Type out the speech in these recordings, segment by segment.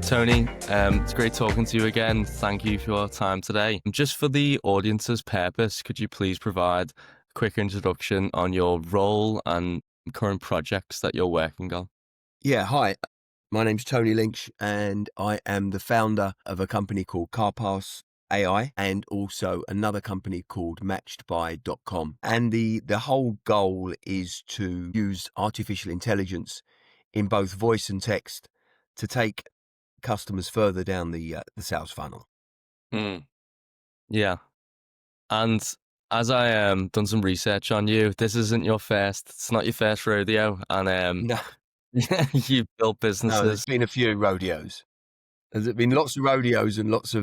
Tony, it's great talking to you again. Thank you for your time today. Just for the audience's purpose, could you please provide a quick introduction on your role and current projects that you're working on? Yeah, hi. My name's Tony Lynch, and I am the founder of a company called Carpass.ai and also another company called matchedby.com. And the whole goal is to use artificial intelligence in both voice and text to take customers further down the sales funnel. Yeah. And as I done some research on you, it's not your first rodeo, and No, you've built no, there's businesses. been a few rodeos. There's been lots of rodeos and lots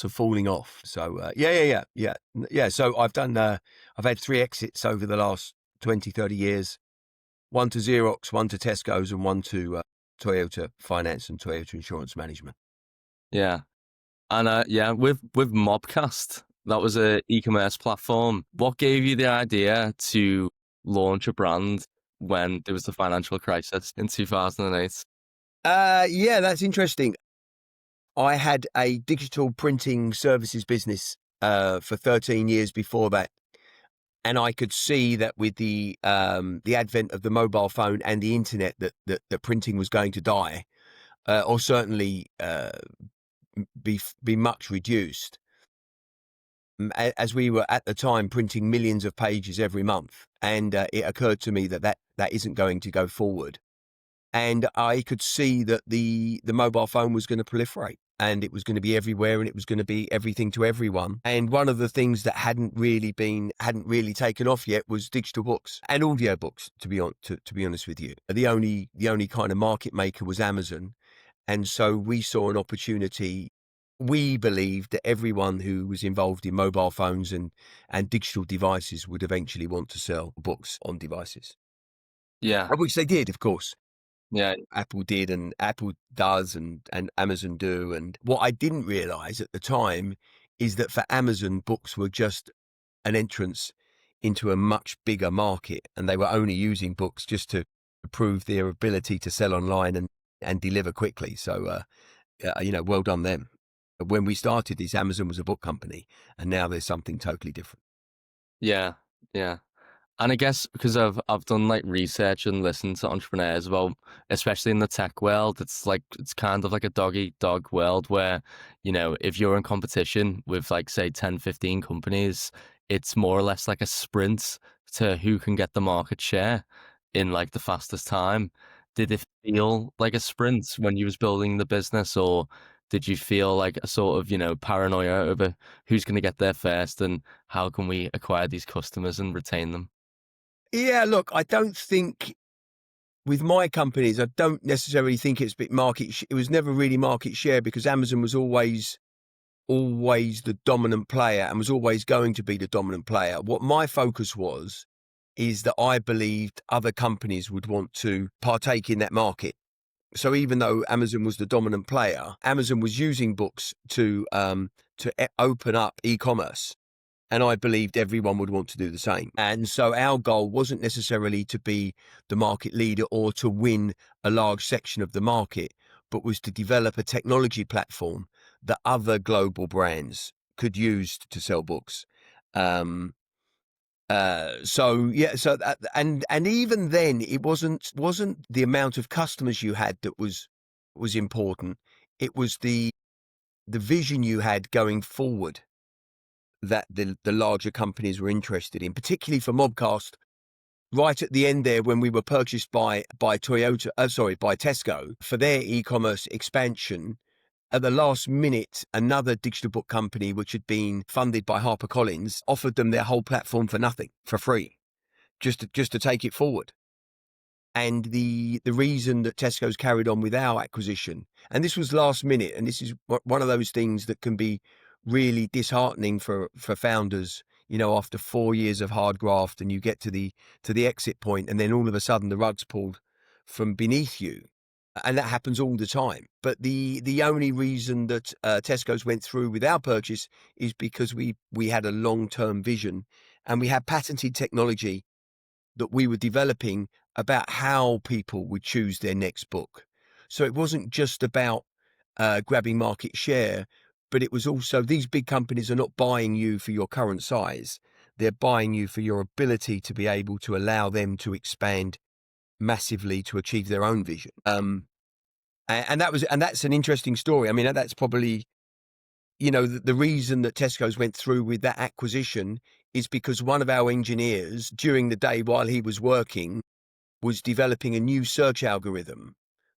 of falling off. So yeah. So I've had 3 exits over the last 20, 30 years. One to Xerox, one to Tesco's, and one to Toyota Finance and Toyota Insurance Management. Yeah. And with Mobcast, that was a e-commerce platform. What gave you the idea to launch a brand when there was the financial crisis in 2008? Yeah, that's interesting. I had a digital printing services business for 13 years before that. And I could see that with the advent of the mobile phone and the internet that printing was going to die, or certainly be much reduced. As we were at the time printing millions of pages every month, and it occurred to me that isn't going to go forward. And I could see that the mobile phone was going to proliferate, and it was going to be everywhere, and it was going to be everything to everyone. And one of the things that hadn't really taken off yet was digital books and audio books. To be honest with you, the only kind of market maker was Amazon, and so we saw an opportunity. We believed that everyone who was involved in mobile phones and digital devices would eventually want to sell books on devices, Yeah. which they did, of course. Yeah. Apple did, and Apple does, and Amazon do. And what I didn't realize at the time is that for Amazon, books were just an entrance into a much bigger market, and they were only using books just to prove their ability to sell online and deliver quickly. So, well done them. When we started this, Amazon was a book company, and now there's something totally different. Yeah. Yeah. And I guess because I've done like research and listened to entrepreneurs about, especially in the tech world, it's kind of like a dog eat dog world where, if you're in competition with like say 10, 15 companies, it's more or less like a sprint to who can get the market share in like the fastest time. Did it feel like a sprint when you was building the business, or did you feel like a sort of, paranoia over who's going to get there first and how can we acquire these customers and retain them? Yeah, look, I don't think with my companies, I don't necessarily think it's bit it was never really market share, because Amazon was always the dominant player and was always going to be the dominant player. What my focus is that I believed other companies would want to partake in that market. So even though Amazon was the dominant player, Amazon was using books to open up e-commerce. And I believed everyone would want to do the same. And so our goal wasn't necessarily to be the market leader or to win a large section of the market, but was to develop a technology platform that other global brands could use to sell books. And even then, it wasn't the amount of customers you had that was important. It was the vision you had going forward that the larger companies were interested in, particularly for Mobcast. Right at the end there, when we were purchased by Tesco for their e-commerce expansion, at the last minute, another digital book company, which had been funded by HarperCollins, offered them their whole platform for nothing, for free, just to take it forward. And the reason that Tesco's carried on with our acquisition, and this was last minute, and this is one of those things that can be really disheartening for founders, after 4 years of hard graft, and you get to the exit point, and then all of a sudden the rug's pulled from beneath you. And that happens all the time. But the only reason that Tesco's went through with our purchase is because we had a long-term vision, and we had patented technology that we were developing about how people would choose their next book. So it wasn't just about grabbing market share, but it was also these big companies are not buying you for your current size. They're buying you for your ability to be able to allow them to expand massively to achieve their own vision. And that's an interesting story. I mean, that's probably, the reason that Tesco's went through with that acquisition is because one of our engineers during the day while he was working was developing a new search algorithm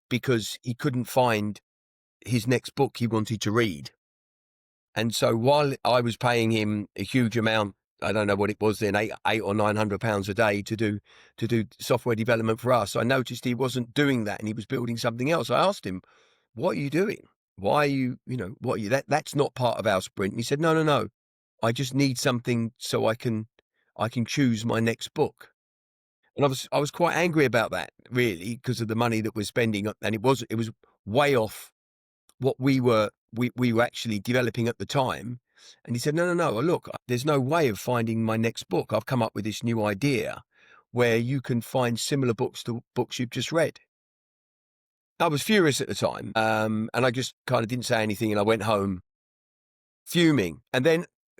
because he couldn't find his next book he wanted to read. And so while I was paying him a huge amount, I don't know what it was then, eight or £900 a day to do software development for us, I noticed he wasn't doing that and he was building something else. I asked him, "What are you doing? Why are you, what are you, that's not part of our sprint." And he said, No, no. I just need something so I can choose my next book. And I was quite angry about that, really, because of the money that we're spending, and it was way off what we were actually developing at the time. And he said, No, no, no. Look, there's no way of finding my next book. I've come up with this new idea where you can find similar books to books you've just read. I was furious at the time, and I just kind of didn't say anything, and I went home fuming. And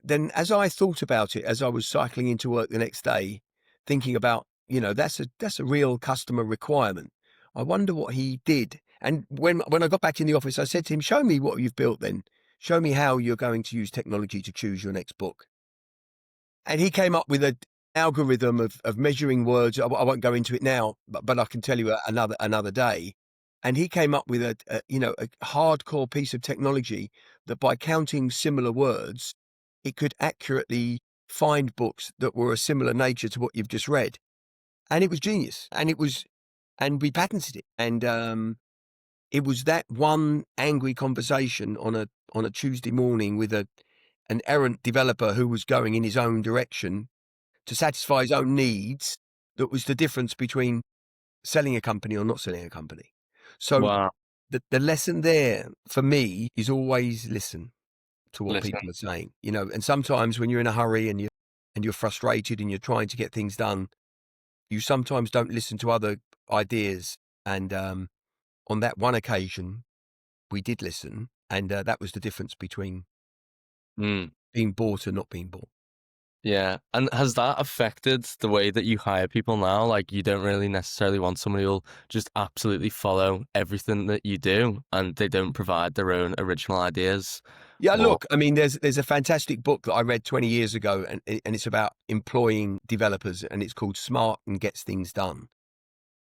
then as I thought about it, as I was cycling into work the next day, thinking about, that's a real customer requirement. I wonder what he did. And when I got back in the office, I said to him, "Show me what you've built then. Show me how you're going to use technology to choose your next book." And he came up with an algorithm of measuring words. I won't go into it now, but I can tell you another day. And he came up with a hardcore piece of technology that by counting similar words, it could accurately find books that were a similar nature to what you've just read. And it was genius. And we patented it. And it was that one angry conversation on a Tuesday morning with an errant developer who was going in his own direction to satisfy his own needs that was the difference between selling a company or not selling a company. So Wow. the lesson there for me is always listen to what Listen. people are saying, and sometimes when you're in a hurry and you're frustrated and you're trying to get things done, you sometimes don't listen to other ideas. And on that one occasion, we did listen, and that was the difference between Mm. being bought and not being bought. Yeah. And has that affected the way that you hire people now? Like, you don't really necessarily want somebody who'll just absolutely follow everything that you do and they don't provide their own original ideas. Yeah, Or look, I mean, there's a fantastic book that I read 20 years ago, and it's about employing developers, and it's called Smart and Gets Things Done.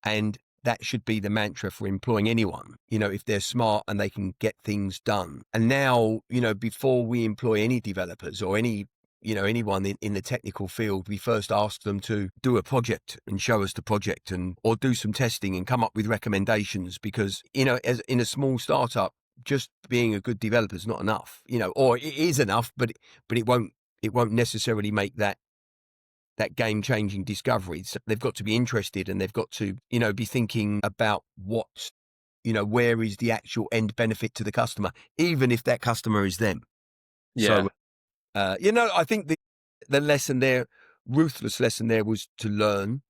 And that should be the mantra for employing anyone, if they're smart and they can get things done. And now, before we employ any developers or anyone in the technical field, we first ask them to do a project and show us the project or do some testing and come up with recommendations, because, as in a small startup, just being a good developer is not enough, or it is enough, but it won't necessarily make that game-changing discovery. So they've got to be interested, and they've got to, be thinking about where is the actual end benefit to the customer, even if that customer is them. yeah. So, I think the lesson there, ruthless lesson there, was to learn.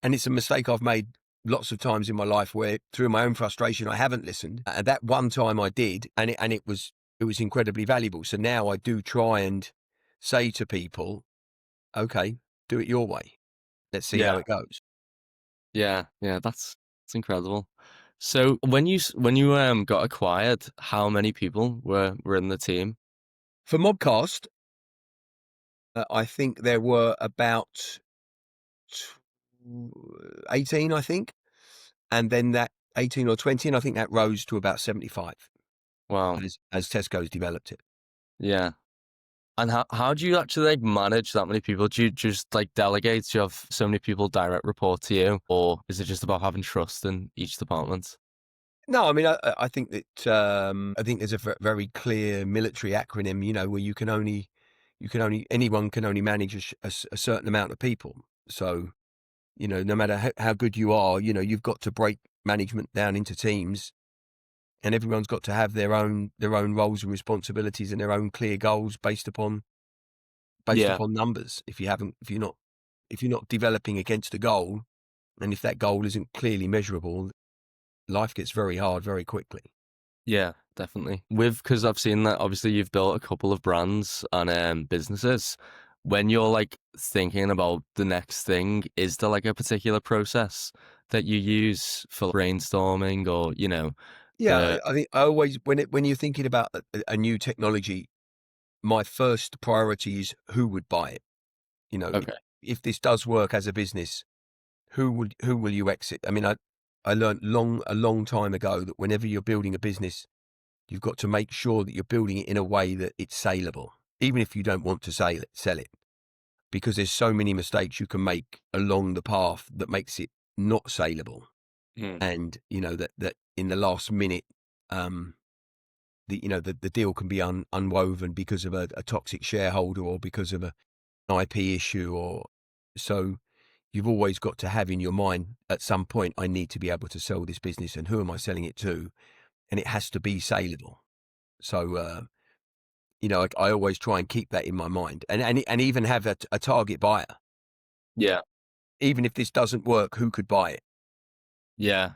And it's a mistake I've made lots of times in my life where through my own frustration, I haven't listened. At that one time I did, and it was incredibly valuable. So now I do try and say to people, okay, do it your way. Let's see how Yeah. it goes. Yeah. Yeah. That's incredible. So when you got acquired, how many people were in the team? For Mobcast, I think there were about 18, I think. And then that 18 or 20, and I think that rose to about 75 Wow. as Tesco's developed it. Yeah. And how do you actually like manage that many people? Do you just like delegate? Do you have so many people direct report to you, or is it just about having trust in each department? No, I mean, I think that I think there's a very clear military acronym, where anyone can only manage a certain amount of people. So, no matter how good you are, you've got to break management down into teams, and everyone's got to have their own roles and responsibilities and their own clear goals based upon Yeah. numbers. If you're not developing against a goal, and if that goal isn't clearly measurable, life gets very hard very quickly. Yeah. definitely. Because I've seen that obviously you've built a couple of brands and businesses. When you're like thinking about the next thing, is there like a particular process that you use for brainstorming or, Yeah, the I think I always when you're thinking about a new technology, my first priority is who would buy it. You know, okay. if this does work as a business, who will you exit? I mean, I learned a long time ago that whenever you're building a business, you've got to make sure that you're building it in a way that it's saleable, even if you don't want to sell it, because there's so many mistakes you can make along the path that makes it not saleable. Mm. And that in the last minute, the deal can be unwoven because of a toxic shareholder or because of an IP issue, or so you've always got to have in your mind at some point, I need to be able to sell this business, and who am I selling it to? And it has to be saleable. So, I always try and keep that in my mind, and even have a target buyer. Yeah. Even if this doesn't work, who could buy it? Yeah.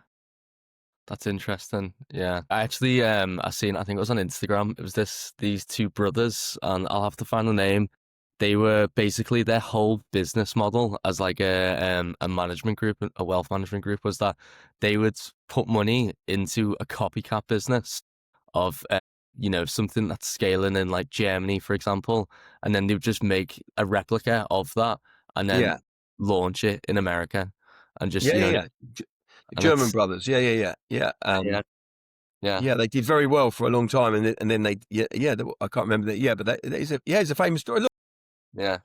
That's interesting. Yeah. I actually I think it was on Instagram. It was these two brothers, and I'll have to find the name. They were basically their whole business model as like a management group, a wealth management group, was that they would put money into a copycat business of something that's scaling in like Germany, for example, and then they would just make a replica of that and then Yeah, launch it in America and just yeah, yeah, yeah. and German it's brothers. Yeah, yeah, yeah, yeah. yeah. Yeah, Yeah, they did very well for a long time, and then they I can't remember that. Yeah, but it's a famous story. Look, yeah,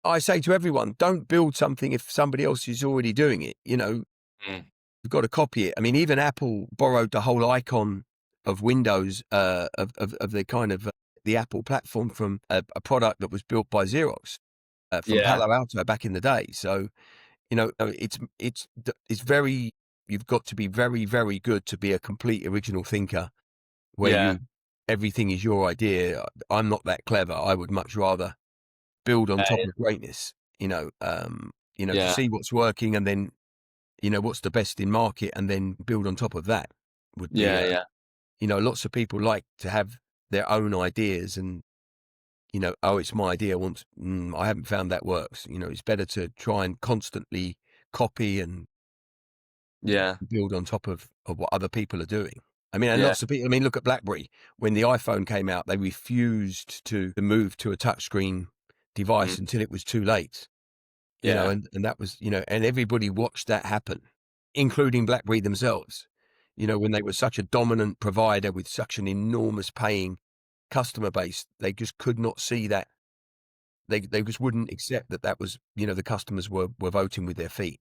I say to everyone, don't build something if somebody else is already doing it. mm, You've got to copy it. I mean, even Apple borrowed the whole icon of Windows, of the kind of the Apple platform from a product that was built by Xerox, from yeah, Palo Alto back in the day. So it's very. You've got to be very, very good to be a complete original thinker, where yeah, everything is your idea. I'm not that clever. I would much rather build on top of greatness. To yeah, see what's working, and then what's the best in market, and then build on top of that would be. yeah, yeah, Lots of people like to have their own ideas, and oh, it's my idea. Once I haven't found that works. It's better to try and constantly copy and yeah, build on top of what other people are doing. I mean, and yeah, lots of people. I mean, look at BlackBerry. When the iPhone came out, they refused to move to a touchscreen mm, device until it was too late. yeah, And that was, and everybody watched that happen, including BlackBerry themselves. When they were such a dominant provider with such an enormous paying customer base, they just could not see that. They just wouldn't accept that was, the customers were voting with their feet.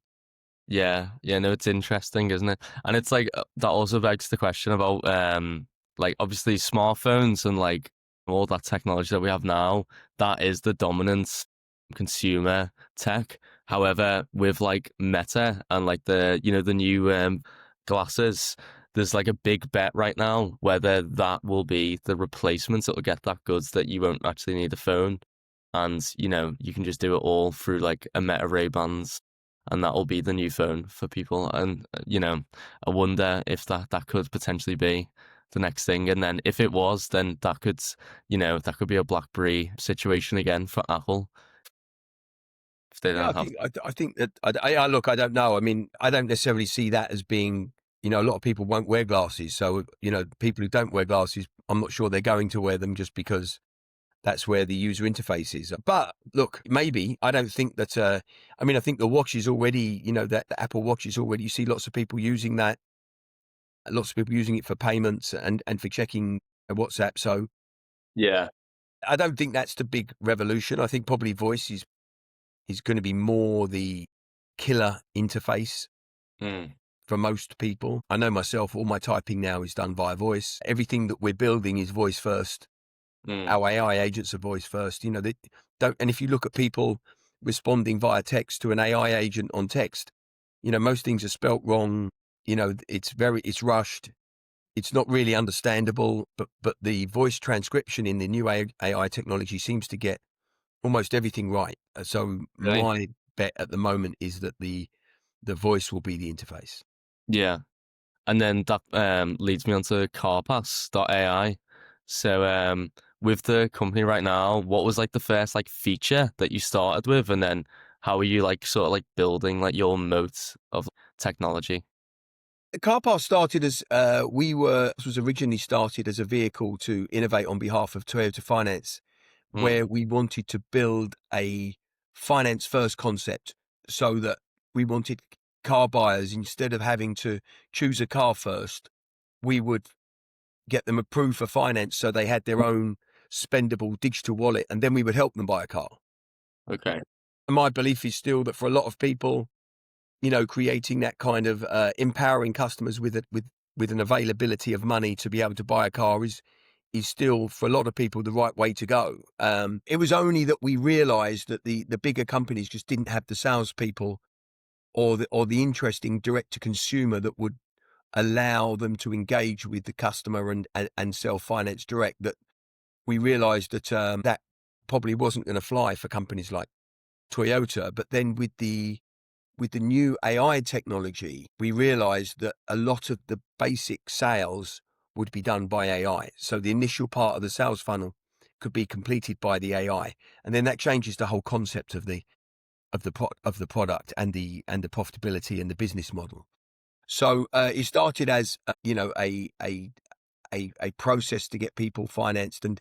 yeah, yeah. No, it's interesting, isn't it? And it's like that also begs the question about like obviously smartphones and like all that technology that we have now. That is the dominant consumer tech. However, with like Meta and like the new glasses, there's like a big bet right now whether that will be the replacement that will get that goods that you won't actually need a phone, and you can just do it all through like a Meta Ray Bans, and that will be the new phone for people. And I wonder if that could potentially be the next thing. And then if it was, then that could be a BlackBerry situation again for Apple if they Yeah, don't have. I think that look. I don't know. I mean, I don't necessarily see that as being. A lot of people won't wear glasses, so people who don't wear glasses, I'm not sure they're going to wear them just because that's where the user interface is. But look, maybe I don't think that. I mean, I think the watch is already, that the Apple Watch is already. You see lots of people using that. Lots of people using it for payments and for checking WhatsApp. So Yeah. I don't think that's the big revolution. I think probably voice is going to be more the killer interface Mm, for most people. I know myself, all my typing now is done via voice. Everything that we're building is voice first. mm, Our AI agents are voice first. They don't. And if you look at people responding via text to an AI agent on text, most things are spelt wrong. It's rushed. It's not really understandable. But the voice transcription in the new AI technology seems to get almost everything right. So really? my bet at the moment is that the voice will be the interface. Yeah. And then that leads me on to Carpass.ai. So with the company right now, what was like the first like feature that you started with, and then how are you like sort of like building like your moat of technology? Carpass started as this was originally started as a vehicle to innovate on behalf of Toyota Finance, Mm, where we wanted to build a finance first concept so that we wanted car buyers, instead of having to choose a car first, we would get them approved for finance so they had their own spendable digital wallet, and then we would help them buy a car. okay. And my belief is still that for a lot of people, creating that kind of empowering customers with an availability of money to be able to buy a car is still, for a lot of people, the right way to go. It was only that we realised that the bigger companies just didn't have the salespeople or the interesting direct to consumer that would allow them to engage with the customer and sell finance direct. That we realised that that probably wasn't going to fly for companies like Toyota. But then with the new AI technology, we realized that a lot of the basic sales would be done by AI. So the initial part of the sales funnel could be completed by the AI, and then that changes the whole concept of the product and the profitability and the business model. So it started as a process to get people financed and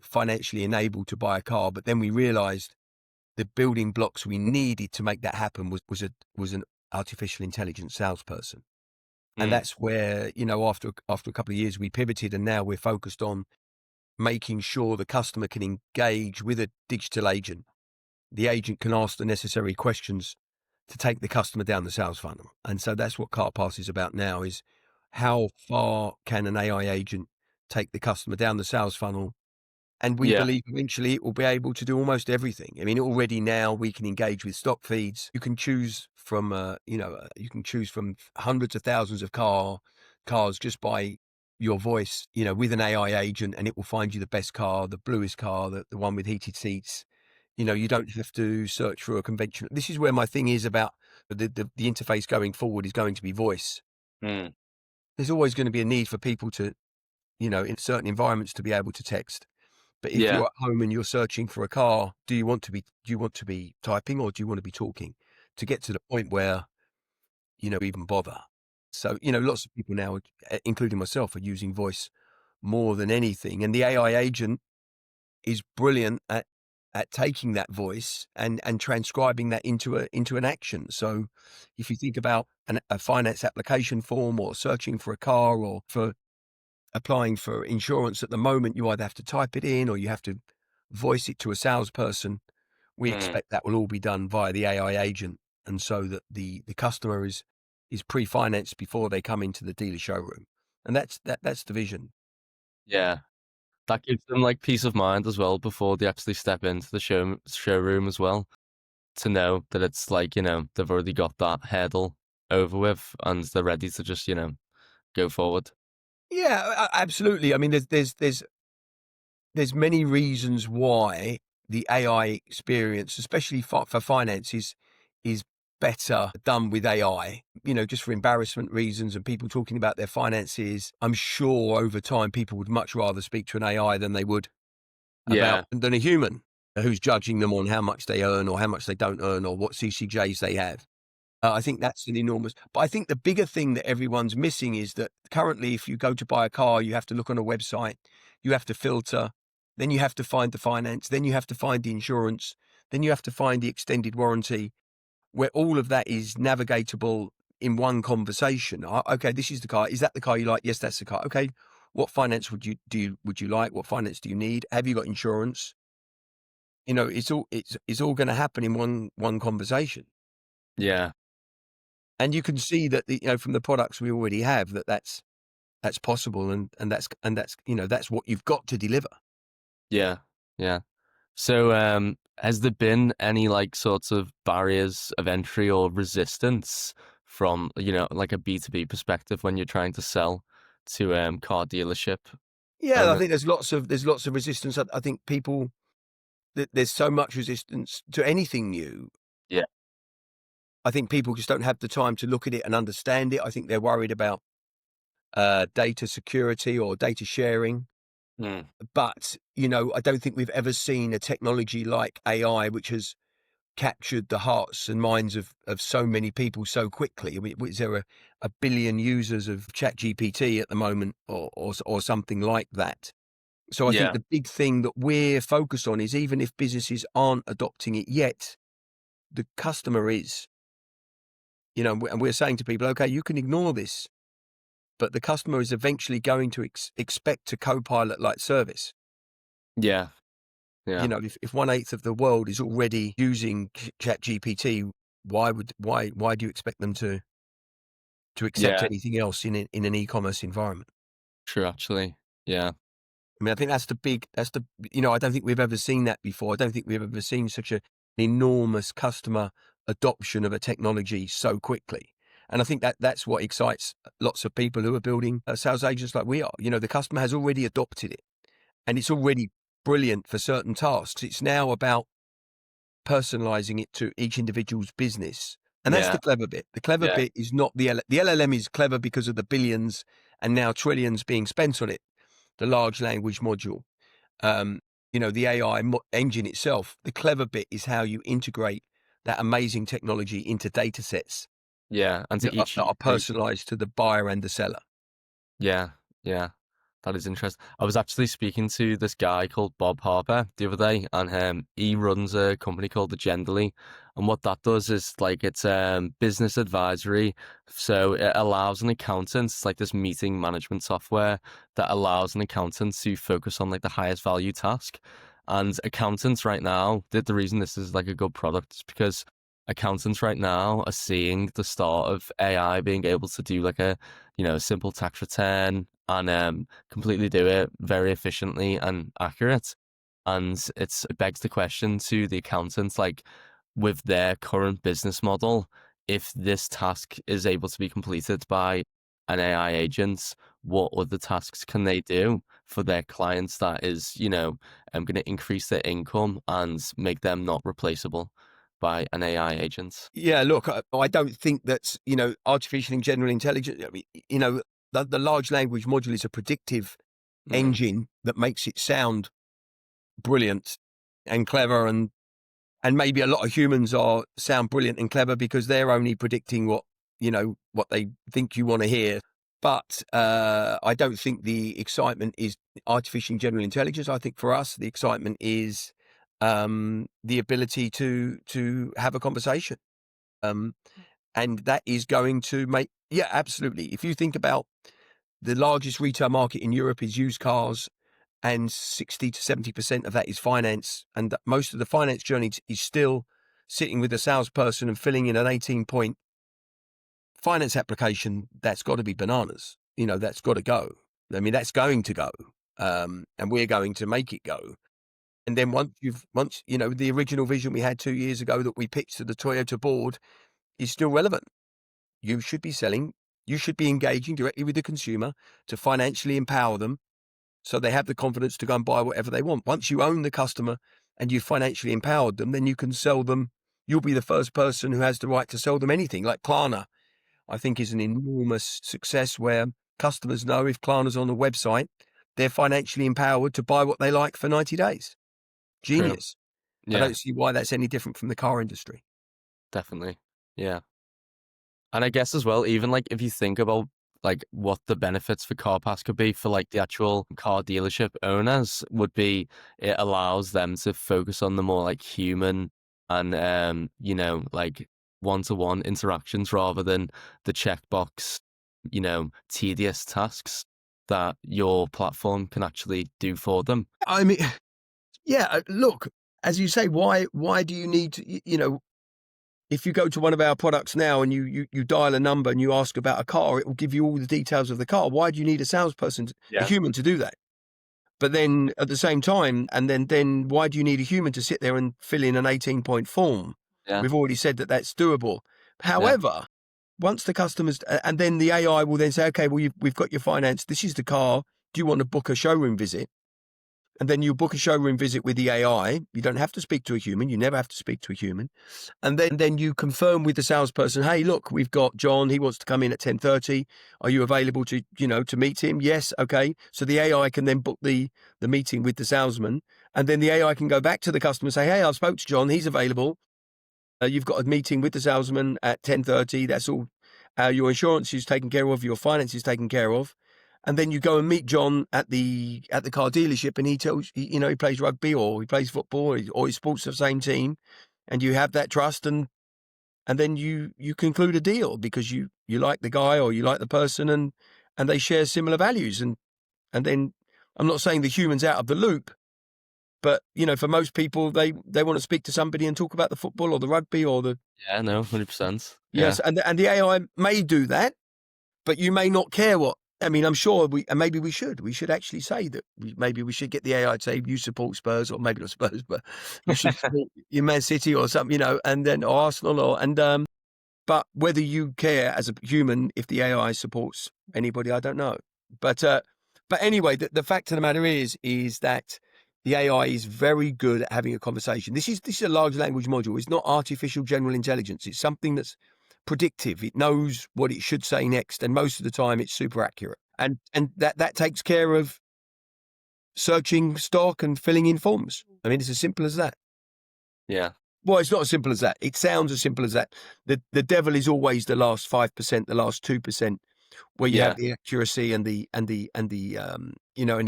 financially enabled to buy a car, but then we realized the building blocks we needed to make that happen was an artificial intelligence salesperson. And Mm, that's where, after a couple of years, we pivoted, and now we're focused on making sure the customer can engage with a digital agent. The agent can ask the necessary questions to take the customer down the sales funnel. And so that's what CarPass is about now: is how far can an AI agent take the customer down the sales funnel. And we yeah. believe eventually it will be able to do almost everything. I mean, already now we can engage with stock feeds. You can choose from, hundreds of thousands of cars just by your voice, with an AI agent, and it will find you the best car, the bluest car, the one with heated seats. You don't have to search for a conventional. This is where my thing is about the interface going forward is going to be voice. Mm, There's always going to be a need for people to, in certain environments, to be able to text. But if yeah. you're at home and you're searching for a car, do you want to be typing, or do you want to be talking to get to the point where, even bother? So, lots of people now, including myself, are using voice more than anything. And the AI agent is brilliant at taking that voice and transcribing that into an action. So if you think about a finance application form, or searching for a car, or for applying for insurance, at the moment, you either have to type it in or you have to voice it to a salesperson. We Mm, expect that will all be done via the AI agent, and so that the customer is pre-financed before they come into the dealer showroom. And that's the vision. yeah. That gives them like peace of mind as well before they actually step into the showroom as well, to know that it's like, they've already got that hurdle over with and they're ready to just, go forward. Yeah, absolutely. I mean, there's many reasons why the AI experience, especially for finance, is better done with AI. Just for embarrassment reasons and people talking about their finances. I'm sure over time people would much rather speak to an AI than they would Yeah. than a human who's judging them on how much they earn or how much they don't earn or what CCJs they have. I think that's an enormous. But I think the bigger thing that everyone's missing is that currently, if you go to buy a car, you have to look on a website, you have to filter, then you have to find the finance, then you have to find the insurance, then you have to find the extended warranty, where all of that is navigatable in one conversation. Okay, this is the car. Is that the car you like? Yes, that's the car. Okay, what finance would you like? What finance do you need? Have you got insurance? It's all going to happen in one conversation. Yeah. And you can see that from the products we already have, that's possible, and that's what you've got to deliver. Yeah. Yeah. So, has there been any like sorts of barriers of entry or resistance from, like a B2B perspective when you're trying to sell to car dealership Yeah, I owners? think there's lots of resistance. I think people there's so much resistance to anything new. Yeah. I think people just don't have the time to look at it and understand it. I think they're worried about data security or data sharing. Mm. But, I don't think we've ever seen a technology like AI, which has captured the hearts and minds of so many people so quickly. I mean, is there a billion users of ChatGPT at the moment or something like that? So I think Yeah. the big thing that we're focused on is, even if businesses aren't adopting it yet, the customer is, and we're saying to people, okay, you can ignore this, but the customer is eventually going to expect a co-pilot like service. Yeah. Yeah. If 1/8 of the world is already using ChatGPT, why do you expect them to accept Yeah. anything else in an e-commerce environment? True, actually. Yeah. I mean, I think I don't think we've ever seen that before. I don't think we've ever seen such an enormous customer adoption of a technology so quickly. And I think that's what excites lots of people who are building sales agents like we are. The customer has already adopted it, and it's already brilliant for certain tasks. It's now about personalizing it to each individual's business. And that's Yeah. the clever bit. The clever Yeah. bit is not the LLM is clever because of the billions and now trillions being spent on it. The large language module, um, the AI engine itself. The clever bit is how you integrate that amazing technology into data sets Yeah. And to that are personalized to the buyer and the seller. yeah. Yeah. That is interesting. I was actually speaking to this guy called Bob Harper the other day, and he runs a company called the Genderly. And what that does is like it's business advisory. So it allows an accountant, it's like this meeting management software that allows an accountant to focus on like the highest value task. And accountants right now, the reason this is like a good product is because accountants right now are seeing the start of AI being able to do like a simple tax return and completely do it very efficiently and accurate. And it begs the question to the accountants, like with their current business model, if this task is able to be completed by an AI agent, what other tasks can they do for their clients that is, going to increase their income and make them not replaceable by an AI agent? Yeah, look, I don't think that's, artificial and general intelligence. I mean, the large language module is a predictive Mm. engine that makes it sound brilliant and clever, and maybe a lot of humans sound brilliant and clever because they're only predicting what they think you want to hear. But I don't think the excitement is artificial and general intelligence. I think for us, the excitement is the ability to have a conversation. And that is going to yeah, absolutely. If you think about the largest retail market in Europe is used cars, and 60 to 70% of that is finance. And most of the finance journey is still sitting with a salesperson and filling in an 18-point finance application. That's got to be bananas. That's got to go. I mean, that's going to go. And we're going to make it go. And then once the original vision we had 2 years ago that we pitched to the Toyota board is still relevant. You should be engaging directly with the consumer to financially empower them so they have the confidence to go and buy whatever they want. Once you own the customer and you've financially empowered them, then you can sell them. You'll be the first person who has the right to sell them anything. Like Klarna, I think, is an enormous success where customers know if Klarna's on the website, they're financially empowered to buy what they like for 90 days. True. Genius. I Yeah, don't see why that's any different from the car industry. definitely. Yeah. And I guess as well, even like if you think about like what the benefits for CarPass could be for like the actual car dealership owners would be, it allows them to focus on the more like human and like one-to-one interactions rather than the checkbox, tedious tasks that your platform can actually do for them. I mean, yeah, look, as you say, why do you need to, if you go to one of our products now and you dial a number and you ask about a car, it will give you all the details of the car. Why do you need a salesperson, a Yeah. human, to do that? But then at the same time, and then why do you need a human to sit there and fill in an 18-point form? Yeah. We've already said that that's doable. Yeah. However, once the customers, and then the AI will then say, okay, well, we've got your finance. This is the car. Do you want to book a showroom visit? and then you book a showroom visit with the AI. You don't have to speak to a human. You never have to speak to a human. And then you confirm with the salesperson, hey, look, we've got John. He wants to come in at 10:30. Are you available to meet him? Yes. Okay. So the AI can then book the meeting with the salesman. And then the AI can go back to the customer and say, hey, I spoke to John. He's available. You've got a meeting with the salesman at 10:30. That's all. Your insurance is taken care of. Your finance is taken care of. And then you go and meet John at the car dealership, and he tells you, he plays rugby or he plays football or he sports the same team, and you have that trust, and then you conclude a deal because you like the guy or you like the person, and they share similar values, and then I'm not saying the human's out of the loop, but for most people they want to speak to somebody and talk about the football or the rugby or the Yeah, no, 100%. Yeah. yes, and the AI may do that, but you may not care what. I mean, I'm sure maybe we should actually say that maybe we should get the AI to say you support Spurs, or maybe not Spurs, but you should support your Man City or something, and then or Arsenal but whether you care as a human if the AI supports anybody, I don't know. But anyway, the fact of the matter is that the AI is very good at having a conversation. This is a large language module. It's not artificial general intelligence. It's something that's predictive. It knows what it should say next, and most of the time it's super accurate. And that takes care of searching stock and filling in forms. I mean, it's as simple as that. Yeah. Well, it's not as simple as that. It sounds as simple as that. The devil is always the last 5%, the last 2%, where you have the accuracy and it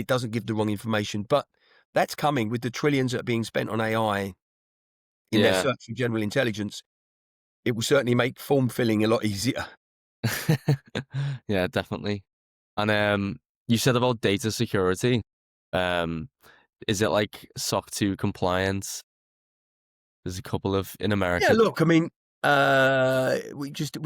doesn't give the wrong information. But that's coming with the trillions that are being spent on AI in their search for general intelligence. It will certainly make form filling a lot easier. Yeah, definitely. And you said about data security. Is it like SOC 2 compliance? There's a couple of in America. Yeah, look, I mean, we just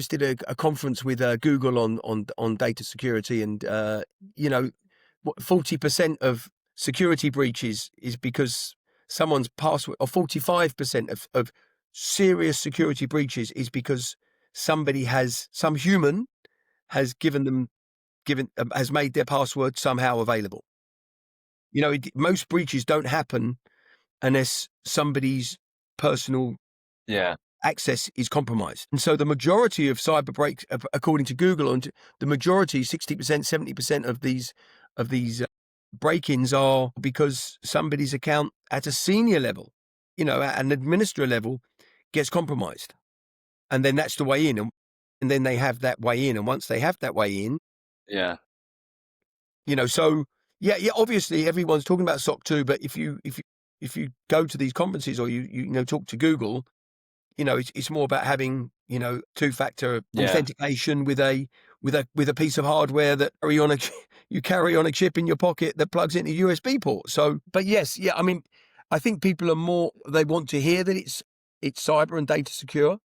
did a conference with Google on data security, and 40% of security breaches is because someone's password, or 45% of serious security breaches is because some human has has made their password somehow available. Most breaches don't happen unless somebody's personal access is compromised. And so the majority of cyber breaks, according to Google, and the majority, 60%, 70% of these break-ins are because somebody's account at a senior level, at an administrator level, gets compromised. And then that's the way in. And then they have that way in. And once they have that way in, so obviously everyone's talking about SOC 2, but if you go to these conferences or you talk to Google, it's more about having two-factor authentication with a piece of hardware that you carry on a chip in your pocket that plugs into a USB port. So, but yes, I mean, I think people are they want to hear that it's cyber and data secure.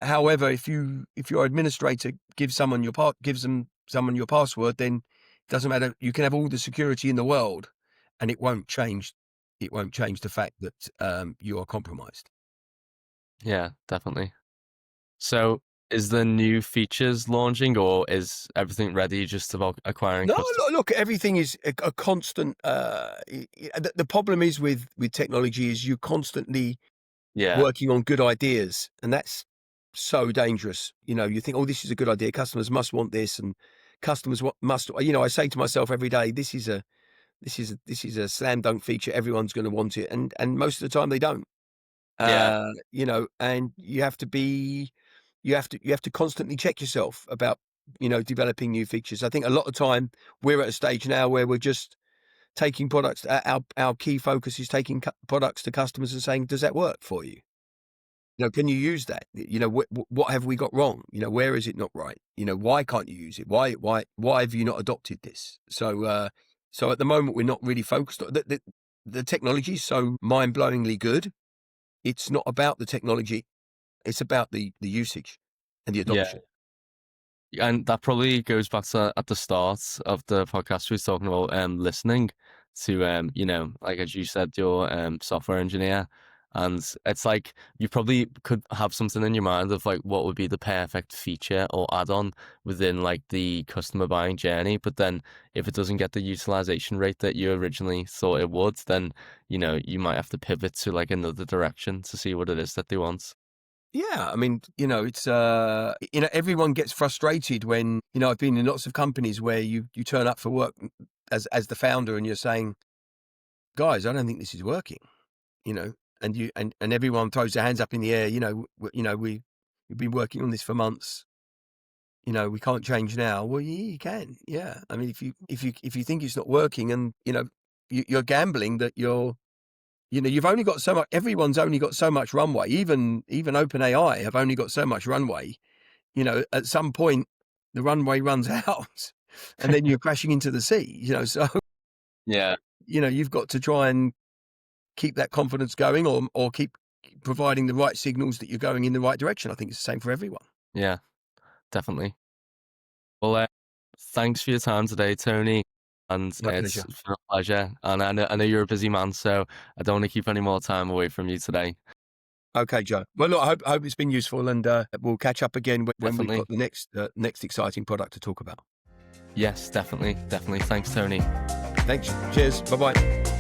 However, if your administrator gives someone your password, then it doesn't matter. You can have all the security in the world, and it won't change. It won't change the fact that you are compromised. Yeah, definitely. So, is the new features launching, or is everything ready, just about acquiring No, customers? look, everything is a constant. The problem is with technology is you're constantly working on good ideas, and that's so dangerous. You think, oh, this is a good idea. Customers must want this, and customers must. I say to myself every day, this is a slam dunk feature. Everyone's going to want it, and most of the time they don't. And you have to constantly check yourself about developing new features. I think a lot of time we're at a stage now where we're just taking products. Our key focus is taking products to customers and saying, does that work for you? Can you use that? What have we got wrong? Where is it not right? Why can't you use it? Why have you not adopted this? So at the moment we're not really focused on the technology is so mind-blowingly good. It's not about the technology. It's about the usage and the adoption. And that probably goes back to at the start of the podcast, we was talking about listening to like as you said, you're software engineer, And it's like you probably could have something in your mind of like what would be the perfect feature or add-on within like the customer buying journey. But then if it doesn't get the utilization rate that you originally thought it would, then you might have to pivot to like another direction to see what it is that they want. Yeah, I mean, it's everyone gets frustrated when, I've been in lots of companies where you turn up for work as the founder and you're saying, guys, I don't think this is working, and and everyone throws their hands up in the air, we've been working on this for months, we can't change now. Well, yeah, you can. Yeah. I mean, if you think it's not working and, you're gambling that you've only got so much, everyone's only got so much runway. Even OpenAI have only got so much runway. At some point the runway runs out and then you're crashing into the sea, so, Yeah, you've got to try and keep that confidence going or keep providing the right signals that you're going in the right direction. I think it's the same for everyone. yeah, definitely. Well, thanks for your time today, Tony. And My it's pleasure. been a pleasure. And I know you're a busy man, so I don't want to keep any more time away from you today. Okay, Joe. Well, look, I hope it's been useful, and we'll catch up again when we've Definitely. got the next exciting product to talk about. Yes, definitely. Definitely. Thanks, Tony. Thanks. Cheers. Bye bye.